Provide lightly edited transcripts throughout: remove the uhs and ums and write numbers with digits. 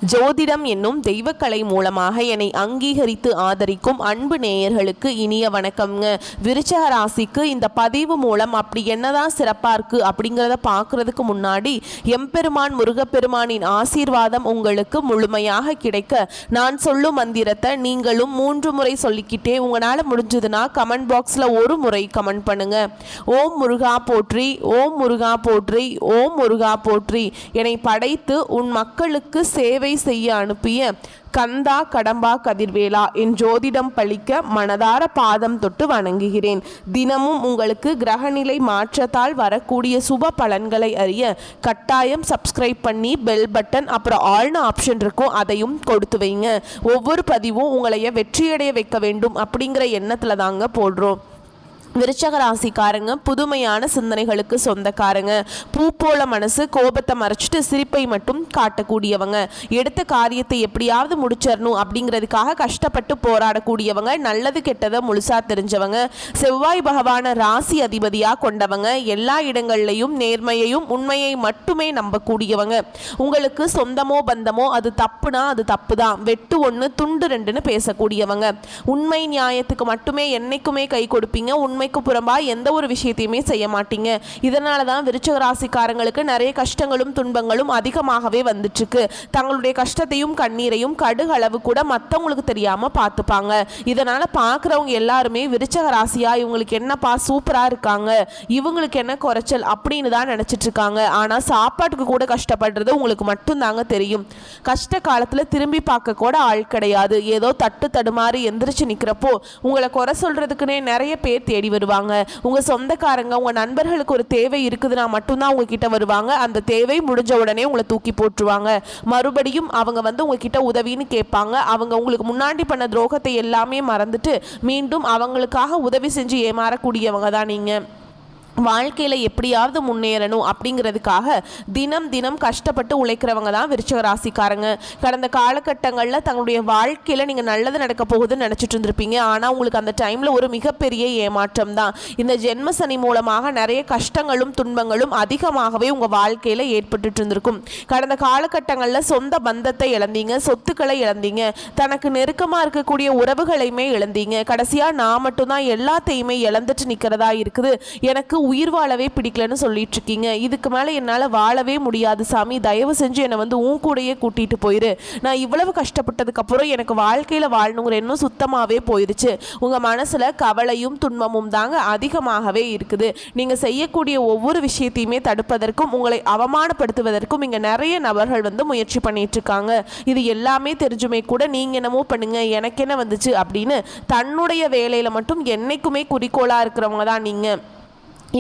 ஜோதிடம் என்னும் தெய்வக்கலை மூலமாக என்னை அங்கீகரித்து ஆதரிக்கும் அன்பு நேயர்களுக்கு இனிய வணக்கம்ங்க. விருச்சக ராசிக்கு இந்த பதிவு மூலம் அப்படி என்னதான் சிறப்பாக இருக்குது அப்படிங்கிறத பார்க்குறதுக்கு முன்னாடி எம்பெருமான் முருகப்பெருமானின் ஆசீர்வாதம் உங்களுக்கு முழுமையாக கிடைக்க நான் சொல்லும் மந்திரத்தை நீங்களும் 3 முறை சொல்லிக்கிட்டே உங்களால் முடிஞ்சதுன்னா கமெண்ட் பாக்ஸில் ஒரு முறை கமெண்ட் பண்ணுங்க. ஓம் முருகா போற்றி, ஓம் முருகா போற்றி, ஓம் முருகா போற்றி. என்னை படைத்து உன் மக்களுக்கு சேவை செய்ய அனுப்பிய கந்தா கடம்பா கதிர்வேலா என் ஜோதிடம் பழிக்க மனதார பாதம் தொட்டு வணங்குகிறேன். தினமும் உங்களுக்கு கிரகநிலை மாற்றத்தால் வரக்கூடிய சுப பலன்களை அறிய கட்டாயம் சப்ஸ்கிரைப் பண்ணி பெல் பட்டன் அப்புறம் ஆல்னு ஆப்ஷன் இருக்கும், அதையும் கொடுத்து வைங்க. ஒவ்வொரு பதிவும் உங்களைய வெற்றியடைய வைக்க வேண்டும் அப்படிங்கிற எண்ணத்தில் தாங்க போடுறோம். விருச்சக ராசிக்காரங்க புதுமையான சிந்தனைகளுக்கு சொந்தக்காரங்க. பூ போல மனசு, கோபத்தை மறைச்சிட்டு சிரிப்பை மட்டும் காட்டக்கூடியவங்க. எடுத்த காரியத்தை எப்படியாவது முடிச்சிடணும் அப்படிங்கிறதுக்காக கஷ்டப்பட்டு போராடக்கூடியவங்க. நல்லது கெட்டதை முழுசா தெரிஞ்சவங்க. செவ்வாய் பகவான ராசி அதிபதியாக கொண்டவங்க. எல்லா இடங்கள்லையும் நேர்மையையும் உண்மையை மட்டுமே நம்பக்கூடியவங்க. உங்களுக்கு சொந்தமோ பந்தமோ அது தப்புனா அது தப்பு தான், வெட்டு 1 துண்டு 2ன்னு பேசக்கூடியவங்க. உண்மை நியாயத்துக்கு மட்டுமே என்னைக்குமே கை கொடுப்பீங்க. உண்மைக்கு புறம்பா எந்த ஒரு விஷயத்தையுமே செய்ய மாட்டீங்க. இதனால தான் விருச்சிக ராசிக்காரங்களுக்கு நிறைய கஷ்டங்களும் துன்பங்களும் அதிகமாகவே வந்துட்டு இருக்கு. தங்களுடைய கஷ்டத்தையும் கண்ணீரையும் கடுகளவு கூட மற்றவங்களுக்கு தெரியாம பார்த்துப்பாங்க. இதனால பார்க்குறவங்க எல்லாருமே விருச்சிக ராசியா இவங்களுக்கு என்னப்பா சூப்பரா இருக்காங்க, இவங்களுக்கு என்ன குறைச்சல் அப்படின்னு தான் நினைச்சிட்டு இருக்காங்க. ஆனா சாப்பாட்டுக்கு கூட கஷ்டப்படுறது உங்களுக்கு மட்டும் தாங்க தெரியும். கஷ்ட காலத்துல திரும்பி பார்க்க கூட ஆள் கிடையாது. ஏதோ தட்டு தடுமாறி எந்திரிச்சு நிக்கிறப்போ உங்களை குறை சொல்றதுக்குன்னே நிறைய பேர் தேடி வருவாங்க. உங்க சொந்தக்காரங்க உங்க நண்பர்களுக்கு ஒரு தேவை இருக்குதுன்னா மட்டும்தான் உங்ககிட்ட வருவாங்க. அந்த தேவை முடிஞ்ச உடனே உங்களை தூக்கி போட்டுருவாங்க. மறுபடியும் அவங்க உங்ககிட்ட உதவின்னு கேட்பாங்க. அவங்க உங்களுக்கு முன்னாடி பண்ண துரோகத்தை எல்லாமே மறந்துட்டு மீண்டும் அவங்களுக்காக உதவி செஞ்சு ஏமாறக்கூடியவங்க தான் நீங்க. வாழ்க்கையில் எப்படியாவது முன்னேறணும் அப்படிங்கிறதுக்காக தினம் தினம் கஷ்டப்பட்டு உழைக்கிறவங்க தான் விருச்சிக ராசிக்காரங்க. கடந்த காலகட்டங்களில் தங்களுடைய வாழ்க்கையில் நீங்கள் நல்லது நடக்க போகுதுன்னு நினச்சிட்டு இருந்திருப்பீங்க. ஆனால் உங்களுக்கு அந்த டைமில் ஒரு மிகப்பெரிய ஏமாற்றம் தான். இந்த ஜென்ம சனி மூலமாக நிறைய கஷ்டங்களும் துன்பங்களும் அதிகமாகவே உங்கள் வாழ்க்கையில் ஏற்பட்டு இருந்திருக்கும். கடந்த காலகட்டங்களில் சொந்த பந்தத்தை இழந்தீங்க, சொத்துக்களை இழந்தீங்க, தனக்கு நெருக்கமாக இருக்கக்கூடிய உறவுகளையுமே இழந்தீங்க. கடைசியாக நான் மட்டும்தான் எல்லாத்தையுமே இழந்துட்டு நிற்கிறதா இருக்குது, எனக்கு உயிர் வாழவே பிடிக்கலன்னு சொல்லிட்டு இருக்கீங்க. இதுக்கு மேலே என்னால் வாழவே முடியாது சாமி, தயவு செஞ்சு என்னை உன் கூடையே கூட்டிகிட்டு போயிரு. நான் இவ்வளவு கஷ்டப்பட்டதுக்கப்புறம் எனக்கு வாழ்க்கையில் வாழணுங்கிற எண்ணம் சுத்தமாகவே போயிடுச்சு. உங்கள் மனசில் கவலையும் துன்பமும் தாங்க அதிகமாகவே இருக்குது. நீங்கள் செய்யக்கூடிய ஒவ்வொரு விஷயத்தையுமே தடுப்பதற்கும் உங்களை அவமானப்படுத்துவதற்கும் இங்கே நிறைய நபர்கள் முயற்சி பண்ணிட்டு இருக்காங்க. இது எல்லாமே தெரிஞ்சுமே கூட நீங்கள் என்னமோ பண்ணுங்க எனக்கு என்ன வந்துச்சு அப்படின்னு தன்னுடைய வேலையில் மட்டும் என்னைக்குமே குறிக்கோளாக இருக்கிறவங்க தான் நீங்கள்.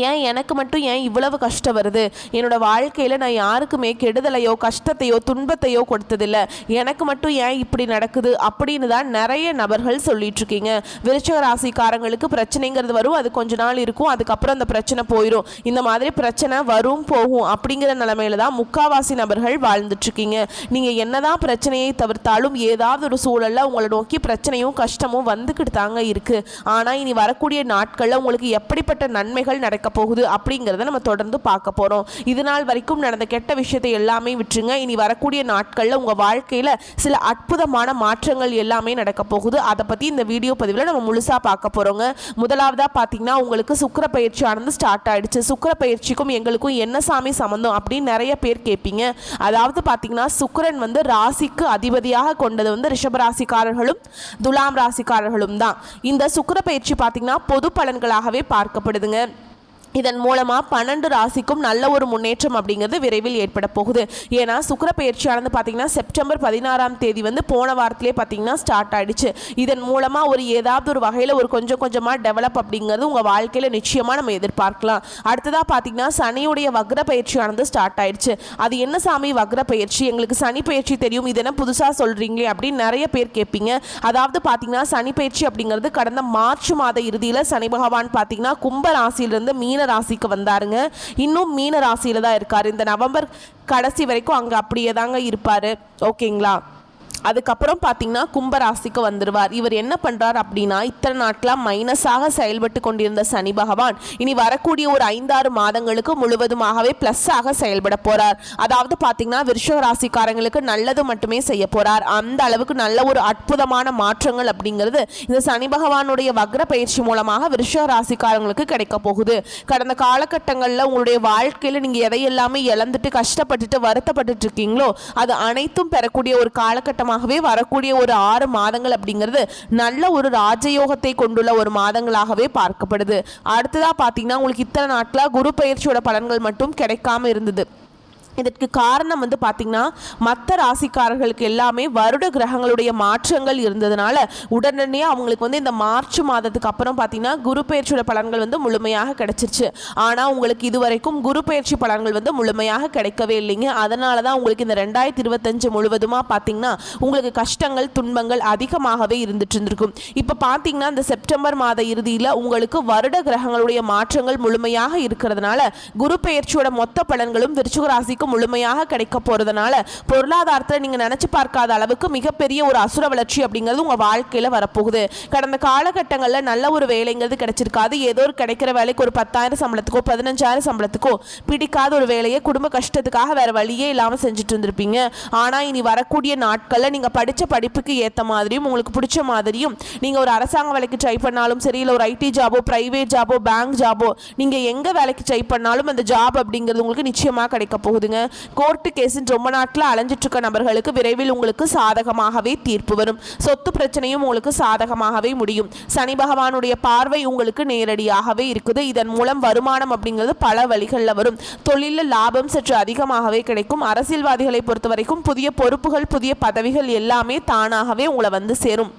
ஏன் எனக்கு மட்டும் ஏன் இவ்வளவு கஷ்டம் வருது, என்னோட வாழ்க்கையில் நான் யாருக்குமே கெடுதலையோ கஷ்டத்தையோ துன்பத்தையோ கொடுத்ததில்லை, எனக்கு மட்டும் ஏன் இப்படி நடக்குது அப்படின்னு தான் நிறைய நபர்கள் சொல்லிட்டு இருக்கீங்க. விருச்சிக ராசிக்காரங்களுக்கு பிரச்சனைங்கிறது வரும், அது கொஞ்ச நாள் இருக்கும், அதுக்கப்புறம் அந்த பிரச்சனை போயிடும். இந்த மாதிரி பிரச்சனை வரும் போகும் அப்படிங்கிற நிலைமையில தான் முக்காவாசி நபர்கள் வாழ்ந்துட்டுருக்கீங்க. நீங்கள் என்னதான் பிரச்சனையை தவிர்த்தாலும் ஏதாவது ஒரு சூழலில் உங்களை நோக்கி பிரச்சனையும் கஷ்டமும் வந்துக்கிட்டு தாங்க இருக்குது. ஆனால் இனி வரக்கூடிய நாட்களில் உங்களுக்கு எப்படிப்பட்ட நன்மைகள் போகுது அப்படிங்கிறத நம்ம தொடர்ந்து பார்க்க போறோம். இது நாள் வரைக்கும் நடந்த கெட்ட விஷயத்தை எல்லாமே விட்டுருங்க. இனி வரக்கூடிய நாட்கள்ல உங்க வாழ்க்கையில சில அற்புதமான மாற்றங்கள் எல்லாமே நடக்க போகுது. அதை பத்தி இந்த வீடியோ பதிவில் நம்ம முழுசா பார்க்க போறோங்க. முதலாவதா பாத்தீங்கன்னா உங்களுக்கு சுக்கிர பயிற்சி ஆனது ஸ்டார்ட் ஆயிடுச்சு. சுக்கிர பயிற்சிக்கும் எங்களுக்கும் என்ன சாமி சம்பந்தம் அப்படின்னு நிறைய பேர் கேட்பீங்க. அதாவது பாத்தீங்கன்னா சுக்கிரன் ராசிக்கு அதிபதியாக கொண்டது ரிஷப ராசிக்காரர்களும் துலாம் ராசிக்காரர்களும் தான். இந்த சுக்கிர பயிற்சி பாத்தீங்கன்னா பொது பலன்களாகவே பார்க்கப்படுதுங்க. இதன் மூலமாக 12 ராசிக்கும் நல்ல ஒரு முன்னேற்றம் அப்படிங்கிறது விரைவில் ஏற்பட போகுது. ஏன்னா சுக்கிர பயிற்சியானது பார்த்தீங்கன்னா செப்டம்பர் 16ஆம் தேதி போன வாரத்திலே பார்த்தீங்கன்னா ஸ்டார்ட் ஆகிடுச்சு. இதன் மூலமாக ஏதாவது ஒரு வகையில் கொஞ்சம் கொஞ்சமாக டெவலப் அப்படிங்கிறது உங்கள் வாழ்க்கையில் நிச்சயமாக நம்ம எதிர்பார்க்கலாம். அடுத்ததாக பார்த்தீங்கன்னா சனியுடைய வக்ர பயிற்சியானது ஸ்டார்ட் ஆயிடுச்சு. அது என்ன சாமி வக்ர பயிற்சி, எங்களுக்கு சனி பயிற்சி தெரியும், இது என்ன புதுசாக சொல்கிறீங்களே அப்படின்னு நிறைய பேர் கேட்பீங்க. அதாவது பார்த்தீங்கன்னா சனி பயிற்சி அப்படிங்கிறது கடந்த மார்ச் மாத இறுதியில் சனி பகவான் பார்த்தீங்கன்னா கும்ப ராசியிலிருந்து மீன ராசிக்கு வந்தாருங்க. இன்னும் மீன ராசியில தான் இருக்காரு. இந்த நவம்பர் கடைசி வரைக்கும் அங்க அப்படியே தாங்க இருப்பாரு. ஓகேங்களா? அதுக்கப்புறம் பார்த்தீங்கன்னா கும்பராசிக்கு வந்துடுவார். இவர் என்ன பண்ணுறார் அப்படின்னா, இத்தனை நாட்களாக மைனஸாக செயல்பட்டு கொண்டிருந்த சனி பகவான் இனி வரக்கூடிய ஒரு 5-6 மாதங்களுக்கு முழுவதுமாகவே ப்ளஸ்ஸாக செயல்பட போகிறார். அதாவது பார்த்தீங்கன்னா விருச்சிக ராசிக்காரங்களுக்கு நல்லது மட்டுமே செய்ய போகிறார். அந்த அளவுக்கு நல்ல ஒரு அற்புதமான மாற்றங்கள் அப்படிங்கிறது இந்த சனி பகவானுடைய வக்ர பயிற்சி மூலமாக விருச்சிக ராசிக்காரங்களுக்கு கிடைக்க போகுது. கடந்த காலகட்டங்களில் உங்களுடைய வாழ்க்கையில் நீங்கள் எதையெல்லாமே இழந்துட்டு கஷ்டப்பட்டுட்டு வருத்தப்பட்டு இருக்கீங்களோ அது அனைத்தும் பெறக்கூடிய ஒரு காலகட்டம் வரக்கூடிய ஒரு 6 மாதங்கள் அப்படிங்கிறது நல்ல ஒரு ராஜயோகத்தை கொண்டுள்ள ஒரு மாதங்களாகவே பார்க்கப்படுது. அடுத்ததா பாத்தீங்கன்னா உங்களுக்கு இத்தனை நாட்களா குரு பயிற்சியோட பலன்கள் மட்டும் கிடைக்காம இருந்தது. இதற்கு காரணம் வந்து பார்த்தீங்கன்னா மற்ற ராசிக்காரர்களுக்கு எல்லாமே வருட கிரகங்களுடைய மாற்றங்கள் இருந்ததுனால உடனடியே அவங்களுக்கு வந்து இந்த மார்ச் மாதத்துக்கு அப்புறம் பார்த்தீங்கன்னா குரு பயிற்சியோட பலன்கள் வந்து முழுமையாக கிடைச்சிருச்சு. ஆனால் உங்களுக்கு இதுவரைக்கும் குரு பயிற்சி பலன்கள் வந்து முழுமையாக கிடைக்கவே இல்லைங்க. அதனால தான் உங்களுக்கு இந்த 2025 முழுவதுமாக பார்த்தீங்கன்னா உங்களுக்கு கஷ்டங்கள் துன்பங்கள் அதிகமாகவே இருந்துட்டு இருந்திருக்கும். இப்போ பார்த்தீங்கன்னா இந்த செப்டம்பர் மாத இறுதியில் உங்களுக்கு வருட கிரகங்களுடைய மாற்றங்கள் முழுமையாக இருக்கிறதுனால குரு பயிற்சியோட மொத்த பலன்களும் விருச்சிக ராசிக்கு முழுமையாக கிடைக்க போறதுனால பொருளாதாரத்தில் நீங்க நினைச்சு பார்க்காத அளவுக்கு மிகப்பெரிய ஒரு அசுர வளர்ச்சி அப்படிங்கிறது உங்க வாழ்க்கையில வரப்போகுது. கடந்த காலகட்டங்களில் நல்ல ஒரு வேலைங்கிறது கிடைச்சிருக்காது. ஏதோ ஒரு கிடைக்கிற வேலைக்கு ஒரு 10,000 சம்பளத்துக்கோ 15,000 சம்பளத்துக்கோ பிடிக்காத ஒரு வேலையை குடும்ப கஷ்டத்துக்காக வேற வழியே இல்லாமல் செஞ்சுட்டு இருந்திருப்பீங்க. ஆனால் இனி வரக்கூடிய நாட்களில் நீங்கள் படித்த படிப்புக்கு ஏற்ற மாதிரியும் உங்களுக்கு பிடிச்ச மாதிரியும் நீங்கள் ஒரு அரசாங்க வேலைக்கு ட்ரை பண்ணாலும் சரி, இல்லை ஒரு ஐடி ஜாபோ பிரைவேட் ஜாபோ பேங்க் ஜாபோ நீங்கள் எங்கே வேலைக்கு ட்ரை பண்ணாலும் அந்த ஜாப் அப்படிங்கிறது உங்களுக்கு நிச்சயமாக கிடைக்க போகுதுங்க. கோர்ட்டு கேஸின் ரொம்ப நாட்கள் அலைஞ்சிட்டு இருக்க நபர்களுக்கு விரைவில் உங்களுக்கு சாதகமாகவே தீர்ப்பு வரும். சொத்து பிரச்சனையும் உங்களுக்கு சாதகமாகவே முடியும். சனி பகவானுடைய பார்வை உங்களுக்கு நேரடியாகவே இருக்குது. இதன் மூலம் வருமானம் அப்படிங்கிறது பல வழிகளில் வரும். தொழிலில் லாபம் சற்று அதிகமாகவே கிடைக்கும். அரசியல்வாதிகளை பொறுத்த வரைக்கும் புதிய பொறுப்புகள் புதிய பதவிகள் எல்லாமே தானாகவே உங்களை வந்து சேரும்.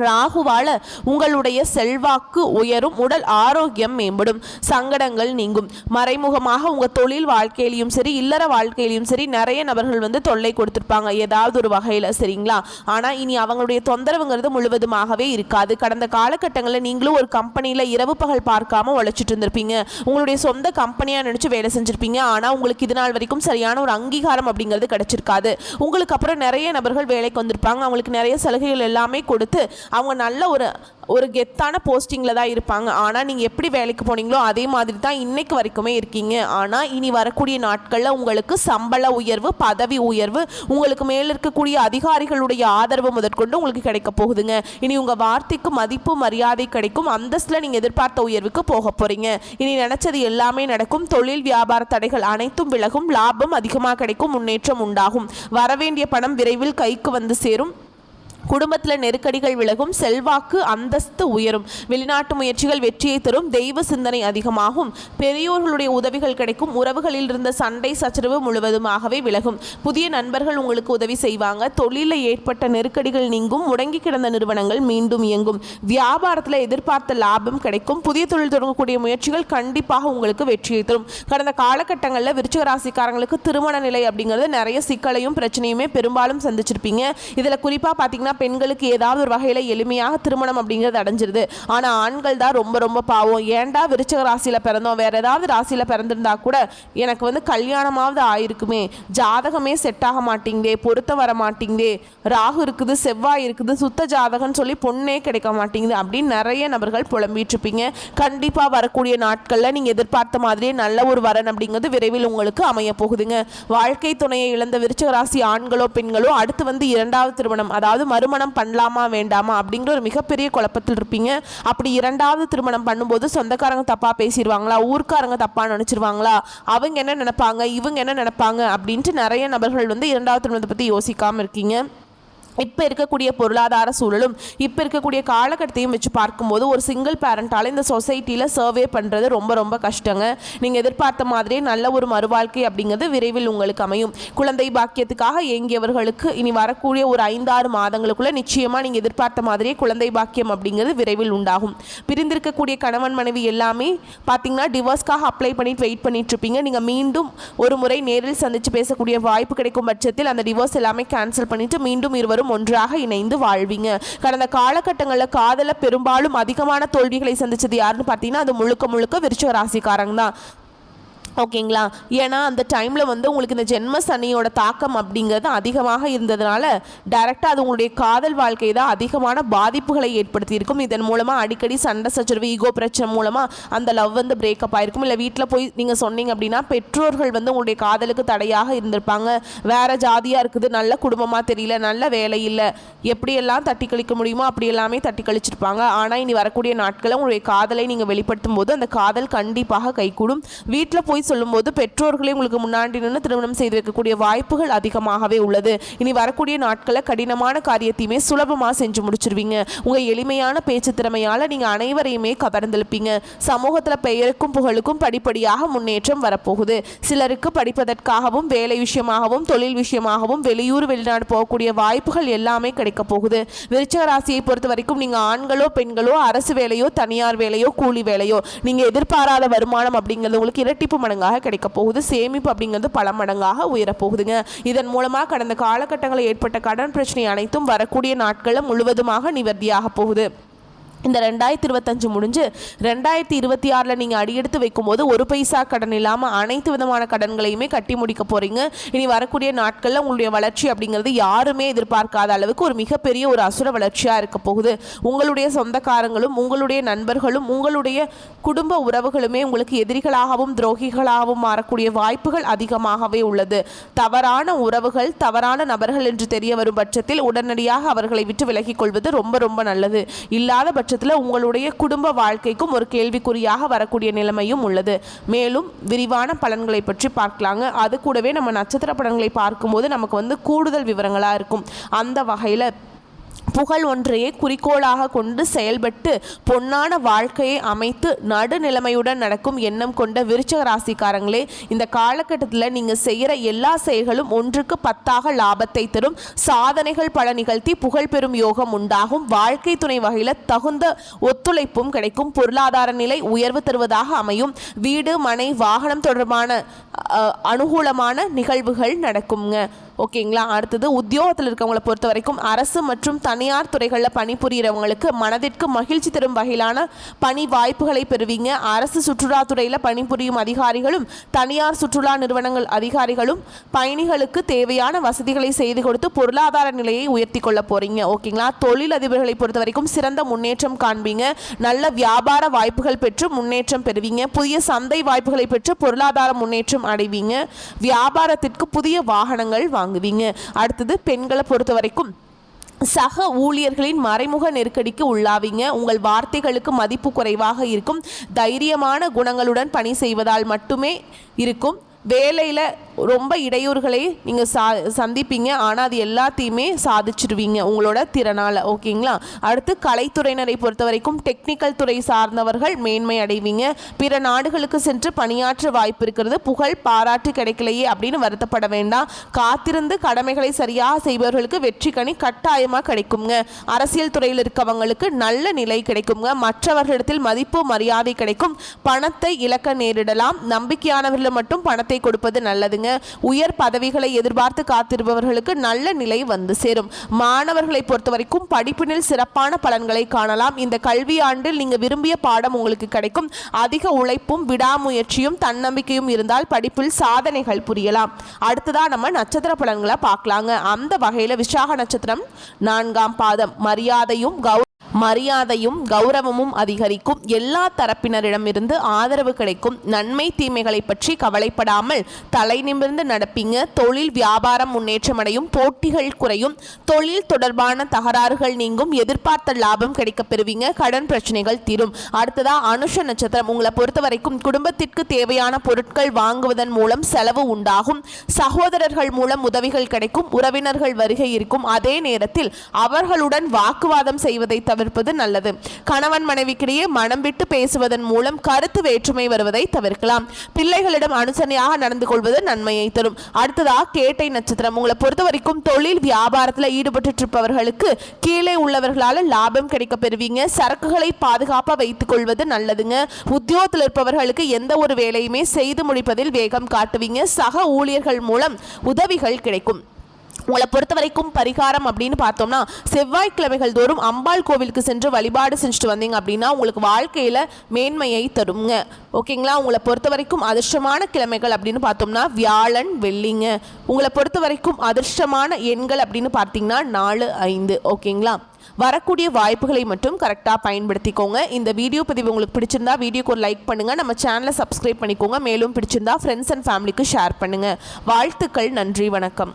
ராகுவால உங்களுடைய செல்வாக்கு உயரும், உடல் ஆரோக்கியம் மேம்படும், சங்கடங்கள் நீங்கும். மறைமுகமாக உங்கள் தொழில் வாழ்க்கையிலையும் சரி இல்லற வாழ்க்கையிலையும் சரி நிறைய நபர்கள் வந்து தொல்லை கொடுத்துருப்பாங்க ஏதாவது ஒரு வகையில், சரிங்களா? ஆனால் இனி அவங்களுடைய தொந்தரவுங்கிறது முழுவதுமாகவே இருக்காது. கடந்த காலகட்டங்களில் நீங்களும் ஒரு கம்பெனியில் இரவு பகல் பார்க்காம உழைச்சிட்டு இருந்திருப்பீங்க. உங்களுடைய சொந்த கம்பெனியாக நினச்சி வேலை செஞ்சுருப்பீங்க. ஆனால் உங்களுக்கு இது நாள் வரைக்கும் சரியான ஒரு அங்கீகாரம் அப்படிங்கிறது கிடைச்சிருக்காது. உங்களுக்கு அப்புறம் நிறைய நபர்கள் வேலைக்கு வந்திருப்பாங்க. அவங்களுக்கு நிறைய சலுகைகள் எல்லாமே கொடுத்து அவங்க நல்ல ஒரு கெத்தான போஸ்டிங்கில் தான் இருப்பாங்க. ஆனால் நீங்கள் எப்படி வேலைக்கு போனீங்களோ அதே மாதிரி தான் இன்னைக்கு வரைக்குமே இருக்கீங்க. ஆனால் இனி வரக்கூடிய நாட்களில் உங்களுக்கு சம்பள உயர்வு பதவி உயர்வு உங்களுக்கு மேலே இருக்கக்கூடிய அதிகாரிகளுடைய ஆதரவு முதற்கொண்டு உங்களுக்கு கிடைக்க போகுதுங்க. இனி உங்கள் வார்த்தைக்கு மதிப்பு மரியாதை கிடைக்கும். அந்தஸ்தில் நீங்கள் எதிர்பார்த்த உயர்வுக்கு போக போகிறீங்க. இனி நினச்சது எல்லாமே நடக்கும். தொழில் வியாபார தடைகள் அனைத்தும் விலகும். லாபம் அதிகமாக கிடைக்கும். முன்னேற்றம் உண்டாகும். வரவேண்டிய பணம் விரைவில் கைக்கு வந்து சேரும். குடும்பத்தில் நெருக்கடிகள் விலகும். செல்வாக்கு அந்தஸ்து உயரும். வெளிநாட்டு முயற்சிகள் வெற்றியை தரும். தெய்வ சிந்தனை அதிகமாகும். பெரியோர்களுடைய உதவிகள் கிடைக்கும். உறவுகளில் இருந்த சண்டை சச்சரவு முழுவதுமாகவே விலகும். புதிய நண்பர்கள் உங்களுக்கு உதவி செய்வாங்க. தொழிலில் ஏற்பட்ட நெருக்கடிகள் நீங்கும். முடங்கி கிடந்த நிறுவனங்கள் மீண்டும் இயங்கும். வியாபாரத்தில் எதிர்பார்த்த லாபம் கிடைக்கும். புதிய தொழில் தொடங்கக்கூடிய முயற்சிகள் கண்டிப்பாக உங்களுக்கு வெற்றியை தரும். கடந்த காலகட்டங்களில் விருச்சிக ராசிக்காரங்களுக்கு திருமண நிலை அப்படிங்கிறது நிறைய சிக்கலையும் பிரச்சனையுமே பெரும்பாலும் சந்திச்சிருப்பீங்க. இதில் குறிப்பாக பார்த்தீங்கன்னா பெண்களுக்கு ஏதாவது ஒரு வகையில் எளிமையாக திருமணம் அப்படிங்கிறது அடைஞ்சிருது. ஆனால் ஆண்கள் தான் ரொம்ப ரொம்ப பாவம். ஏன்டா விருச்சிக ராசியில் பிறந்தோம், வேற ஏதாவது ராசியில் பிறந்திருந்தா கூட எனக்கு வந்து கல்யாணமாவது ஆயிருக்குமே, ஜாதகமே செட் ஆக மாட்டேங்குதே, பொருத்த வர மாட்டேங்குதே, ராகு இருக்குது செவ்வாய் இருக்குது சுத்த ஜாதகம்னு சொல்லி பொண்ணே கிடைக்க மாட்டேங்குது அப்படின்னு நிறைய நபர்கள் புலம்பிட்டு இருப்பீங்க. கண்டிப்பாக வரக்கூடிய நாட்களில் நீங்கள் எதிர்பார்த்த மாதிரியே நல்ல ஒரு வரன் அப்படிங்கிறது விரைவில் உங்களுக்கு அமைய போகுதுங்க. வாழ்க்கை துணையை இழந்த விருச்சிக ராசி ஆண்களோ பெண்களோ அடுத்து வந்து 2வது திருமணம் அதாவது மறுமணம் பண்ணலாமா வேண்டாமா அப்படிங்கிற ஒரு மிகப்பெரிய குழப்பத்தில் இருப்பீங்க. அப்படி 2வது திருமணம் பண்ணும்போது சொந்தக்காரங்க தப்பா பேசிடுவாங்களா, ஊர்க்காரங்க தப்பா நினைச்சிருவாங்களா, அவங்க என்ன நினைப்பாங்க இவங்க என்ன நினைப்பாங்க அப்படின்ட்டு நிறைய நபர்கள் வந்து 2வது திருமணத்தை பற்றி யோசிக்காமல் இருக்கீங்க. இப்போ இருக்கக்கூடிய பொருளாதார சூழலும் இப்போ இருக்கக்கூடிய காலகட்டத்தையும் வச்சு பார்க்கும்போது ஒரு சிங்கிள் பேரண்டால் இந்த சொசைட்டியில் சர்வே பண்ணுறது ரொம்ப ரொம்ப கஷ்டங்க. நீங்கள் எதிர்பார்த்த மாதிரியே நல்ல ஒரு மறுவாழ்க்கை அப்படிங்கிறது விரைவில் உங்களுக்கு அமையும். குழந்தை பாக்கியத்துக்காக ஏங்கியவர்களுக்கு இனி வரக்கூடிய ஒரு 5-6 மாதங்களுக்குள்ளே நிச்சயமாக நீங்கள் எதிர்பார்த்த மாதிரியே குழந்தை பாக்கியம் அப்படிங்கிறது விரைவில் உண்டாகும். பிரிந்திருக்கக்கூடிய கணவன் மனைவி எல்லாமே பார்த்தீங்கன்னா டிவோர்ஸ்க்காக அப்ளை பண்ணிட்டு வெயிட் பண்ணிட்டு இருப்பீங்க. நீங்கள் மீண்டும் ஒரு முறை நேரில் சந்தித்து பேசக்கூடிய வாய்ப்பு கிடைக்கும் பட்சத்தில் அந்த டிவோர்ஸ் எல்லாமே கேன்சல் பண்ணிட்டு மீண்டும் இருவரும் ஒன்றாக இணைந்து வாழ்வீங்க. கடந்த காலகட்டங்களில் காதல பெரும்பாலும் அதிகமான தோல்விகளை சந்திச்சது யாருன்னு பார்த்தீங்கன்னா அது முழுக்க முழுக்க விருச்சிக ராசிக்காரங்க தான். ஓகேங்களா. ஏன்னா அந்த டைமில் வந்து உங்களுக்கு இந்த ஜென்ம சனியோட தாக்கம் அப்படிங்கிறது அதிகமாக இருந்ததுனால டைரெக்டாக அது உங்களுடைய காதல் வாழ்க்கை தான் அதிகமான பாதிப்புகளை ஏற்படுத்தியிருக்கும். இதன் மூலமாக அடிக்கடி சண்டை சச்சரவு, ஈகோ பிரச்சனை மூலமாக அந்த லவ் வந்து பிரேக்கப் ஆகிருக்கும். இல்லை வீட்டில் போய் நீங்கள் சொன்னீங்க அப்படின்னா பெற்றோர்கள் வந்து உங்களுடைய காதலுக்கு தடையாக இருந்திருப்பாங்க. வேறு ஜாதியாக இருக்குது, நல்ல குடும்பமாக தெரியல, நல்ல வேலை இல்லை, எப்படியெல்லாம் தட்டி கழிக்க முடியுமோ அப்படி எல்லாமே தட்டி கழிச்சிருப்பாங்க. ஆனால் இனி வரக்கூடிய நாட்களில் உங்களுடைய காதலை நீங்கள் வெளிப்படுத்தும் போது அந்த காதல் கண்டிப்பாக கைகூடும். வீட்டில் போய் சொல்லும்போது பெற்றோர்களே உங்களுக்கு முன்னாடி நின்று திருமணம் செய்து வைக்கக்கூடிய வாய்ப்புகள் அதிகமாகவே உள்ளது. இனி வரக்கூடிய நாட்களில் கடினமான காரியத்தையுமே சுலபமாக செஞ்சு முடிச்சிருவீங்க. உங்கள் எளிமையான பேச்சு திறமையால் நீங்கள் அனைவரையுமே கவர்ந்தெழுப்பீங்க. சமூகத்தில் பெயருக்கும் புகழுக்கும் படிப்படியாக முன்னேற்றம் வரப்போகுது. சிலருக்கு படிப்பதற்காகவும் வேலை விஷயமாகவும் தொழில் விஷயமாகவும் வெளியூர் வெளிநாடு போகக்கூடிய வாய்ப்புகள் எல்லாமே கிடைக்க போகுது. விருச்சிக ராசியை பொறுத்த வரைக்கும் நீங்கள் ஆண்களோ பெண்களோ அரசு வேலையோ தனியார் வேலையோ கூலி வேலையோ நீங்கள் எதிர்பாராத வருமானம் அப்படிங்கிறது உங்களுக்கு இரட்டிப்பு மடங்காக கிடைக்க போகுது. சேமிப்பு அப்படிங்கிறது பல மடங்காக உயரப்போகுதுங்க. இதன் மூலமாக கடந்த காலகட்டங்களில் ஏற்பட்ட கடன் பிரச்சனை அனைத்தும் வரக்கூடிய நாட்களில் முழுவதுமாக நிவர்த்தியாக போகுது. இந்த 2025 முடிஞ்சு 2026 நீங்கள் அடியெடுத்து வைக்கும்போது ஒரு பைசா கடன் இல்லாமல் அனைத்து விதமான கடன்களையுமே கட்டி முடிக்க போகிறீங்க. இனி வரக்கூடிய நாட்களில் உங்களுடைய வளர்ச்சி அப்படிங்கிறது யாருமே எதிர்பார்க்காத அளவுக்கு ஒரு மிகப்பெரிய ஒரு அசுர வளர்ச்சியாக இருக்க போகுது. உங்களுடைய சொந்தக்காரங்களும் உங்களுடைய நண்பர்களும் உங்களுடைய குடும்ப உறவுகளுமே உங்களுக்கு எதிரிகளாகவும் துரோகிகளாகவும் மாறக்கூடிய வாய்ப்புகள் அதிகமாகவே உள்ளது. தவறான உறவுகள், தவறான நபர்கள் என்று தெரிய வரும் பட்சத்தில் உடனடியாக அவர்களை விட்டு விலகிக் கொள்வது ரொம்ப ரொம்ப நல்லது. இல்லாத பட்சத்தில் உங்களுடைய குடும்ப வாழ்க்கைக்கும் ஒரு கேள்விக்குறியாக வரக்கூடிய நிலைமையும் உள்ளது. மேலும் விரிவான பலன்களை பற்றி பார்க்கலாங்க. அது கூடவே நம்ம நட்சத்திர பலன்களை பார்க்கும்போது நமக்கு வந்து கூடுதல் விவரங்களாக இருக்கும். அந்த வகையில் புகழ் ஒன்றையே குறிக்கோளாக கொண்டு செயல்பட்டு பொன்னான வாழ்க்கையை அமைத்து நடுநிலைமையுடன் நடக்கும் எண்ணம் கொண்ட விருச்சிக ராசிக்காரங்களே, இந்த காலகட்டத்தில் நீங்கள் செய்கிற எல்லா செயல்களும் ஒன்றுக்கு 10 லாபத்தை தரும். சாதனைகள் பல நிகழ்த்தி புகழ் பெறும் யோகம் உண்டாகும். வாழ்க்கை துணை வகையில் தகுந்த ஒத்துழைப்பும் கிடைக்கும். பொருளாதார நிலை உயர்வு தருவதாக அமையும். வீடு மனை வாகனம் தொடர்பான அனுகூலமான நிகழ்வுகள் நடக்குங்க. ஓகேங்களா. அடுத்தது உத்தியோகத்தில் இருக்கவங்களை பொறுத்த வரைக்கும் அரசு மற்றும் தனியார் துறைகளில் பணிபுரிகிறவங்களுக்கு மனதிற்கு மகிழ்ச்சி தரும் வகையிலான பணி வாய்ப்புகளை பெறுவீங்க. அரசு சுற்றுலாத்துறையில் பணிபுரியும் அதிகாரிகளும் தனியார் சுற்றுலா நிறுவனங்கள் அதிகாரிகளும் பயணிகளுக்கு தேவையான வசதிகளை செய்து கொடுத்து பொருளாதார நிலையை உயர்த்தி கொள்ள போறீங்க. ஓகேங்களா. தொழில் அதிபர்களை பொறுத்த வரைக்கும் சிறந்த முன்னேற்றம் காண்பீங்க. நல்ல வியாபார வாய்ப்புகள் பெற்று முன்னேற்றம் பெறுவீங்க. புதிய சந்தை வாய்ப்புகளை பெற்று பொருளாதார முன்னேற்றம் அடைவீங்க. வியாபாரத்திற்கு புதிய வாகனங்கள் வாங்குவீங்க. அடுத்தது பெண்களை பொறுத்த வரைக்கும் சக ஊழியர்களின் மறைமுக நெருக்கடிக்கு உள்ளாவீங்க. உங்கள் வார்த்தைகளுக்கு மதிப்பு குறைவாக இருக்கும். தைரியமான குணங்களுடன் பணி செய்வதால் மட்டுமே இருக்கும். வேலையில் ரொம்ப இடையூறுகளை நீங்கள் சந்திப்பீங்க. ஆனால் அது எல்லாத்தையுமே சாதிச்சிருவீங்க உங்களோட திறனால். ஓகேங்களா. அடுத்து கலைத்துறையினரை பொறுத்த வரைக்கும் டெக்னிக்கல் துறை சார்ந்தவர்கள் மேன்மை அடைவீங்க. பிற நாடுகளுக்கு சென்று பணியாற்ற வாய்ப்பு இருக்கிறது. புகழ் பாராட்டு கிடைக்கலையே அப்படின்னு வருத்தப்பட வேண்டாம். காத்திருந்து கடமைகளை சரியாக செய்பவர்களுக்கு வெற்றி கனி கட்டாயமாக கிடைக்குங்க. அரசியல் துறையில் இருக்கவங்களுக்கு நல்ல நிலை கிடைக்குங்க. மற்றவர்களிடத்தில் மதிப்பு மரியாதை கிடைக்கும். பணத்தை இழக்க நேரிடலாம். நம்பிக்கையானவர்கள் மட்டும் பணத்தை கொடுப்பது நல்லதுங்க. உயர் பதவிகளை எதிர்பார்த்து காத்திருப்பவர்களுக்கு நல்ல நிலை வந்து சேரும். மாணவர்களை பொறுத்த வரைக்கும் படிப்பினில் சிறப்பான பலன்களை காணலாம். இந்த கல்வி ஆண்டில் நீங்க விரும்பிய பாடம் உங்களுக்கு கிடைக்கும். அதிக உழைப்பும் விடாமுயற்சியும் தன்னம்பிக்கையும் இருந்தால் படிப்பில் சாதனைகள் புரியலாம். அடுத்ததா நம்ம நட்சத்திர பலன்களை பார்க்கலாங்க. அந்த வகையில விசாக நட்சத்திரம் 4ஆம் பாதம். மரியாதையும் கௌரவமும் அதிகரிக்கும். எல்லா தரப்பினரிடமிருந்து ஆதரவு கிடைக்கும். நன்மை தீமைகளை பற்றி கவலைப்படாமல் தலை நிமிர்ந்து நடப்பீங்க. தொழில் வியாபாரம் முன்னேற்றம் அடையும். போட்டிகள் குறையும். தொழில் தொடர்பான தகராறுகள் நீங்கும். எதிர்பார்த்த லாபம் கிடைக்க பெறுவீங்க. கடன் பிரச்சனைகள் தீரும். அடுத்ததா அனுஷ நட்சத்திரம். உங்களை பொறுத்த வரைக்கும் குடும்பத்திற்கு தேவையான பொருட்கள் வாங்குவதன் மூலம் செலவு உண்டாகும். சகோதரர்கள் மூலம் உதவிகள் கிடைக்கும். உறவினர்கள் வருகை இருக்கும். அதே நேரத்தில் அவர்களுடன் வாக்குவாதம் செய்வதை தவிர்ப்பது நல்லது. கணவன் மனைவிக்கிடையே மனம் விட்டு பேசுவதன் மூலம் கருத்து வேற்றுமை வருவதை தவிர்க்கலாம். பிள்ளைகளிடம் அனுசரணையாக நடந்து கொள்வது நன்மையை தரும். அடுத்ததா கேட்டை நட்சத்திரம். உங்களை பொறுத்த வரைக்கும் தொழில் வியாபாரத்தில் ஈடுபட்டு இருப்பவர்களுக்கு கீழே உள்ளவர்களால் லாபம் கிடைக்க பெறுவீங்க. சரக்குகளை பாதுகாப்பாக வைத்துக் கொள்வது நல்லதுங்க. உத்தியோகத்தில் இருப்பவர்களுக்கு எந்த ஒரு வேலையுமே செய்து முடிப்பதில் வேகம் காட்டுவீங்க. சக ஊழியர்கள் மூலம் உதவிகள் கிடைக்கும். உங்களை பொறுத்த வரைக்கும் பரிகாரம் அப்படின்னு பார்த்தோம்னா செவ்வாய்க்கிழமைகள் தோறும் அம்பாள் கோவிலுக்கு சென்று வழிபாடு செஞ்சுட்டு வந்தீங்க அப்படின்னா உங்களுக்கு வாழ்க்கையில் மேன்மையை தருங்க. ஓகேங்களா? உங்களை பொறுத்த வரைக்கும் அதிர்ஷ்டமான கிழமைகள் அப்படின்னு பார்த்தோம்னா வியாழன், வெள்ளிங்க. உங்களை பொறுத்த வரைக்கும் அதிர்ஷ்டமான எண்கள் அப்படின்னு பார்த்தீங்கன்னா 4, 5. ஓகேங்களா? வரக்கூடிய வாய்ப்புகளை மட்டும் கரெக்டாக பயன்படுத்திக்கோங்க. இந்த வீடியோ பதிவு உங்களுக்கு பிடிச்சிருந்தா வீடியோக்கு ஒரு லைக் பண்ணுங்கள். நம்ம சேனலை சப்ஸ்கிரைப் பண்ணிக்கோங்க. மேலும் பிடிச்சிருந்தா ஃப்ரெண்ட்ஸ் அண்ட் ஃபேமிலிக்கு ஷேர் பண்ணுங்கள். வாழ்த்துக்கள். நன்றி. வணக்கம்.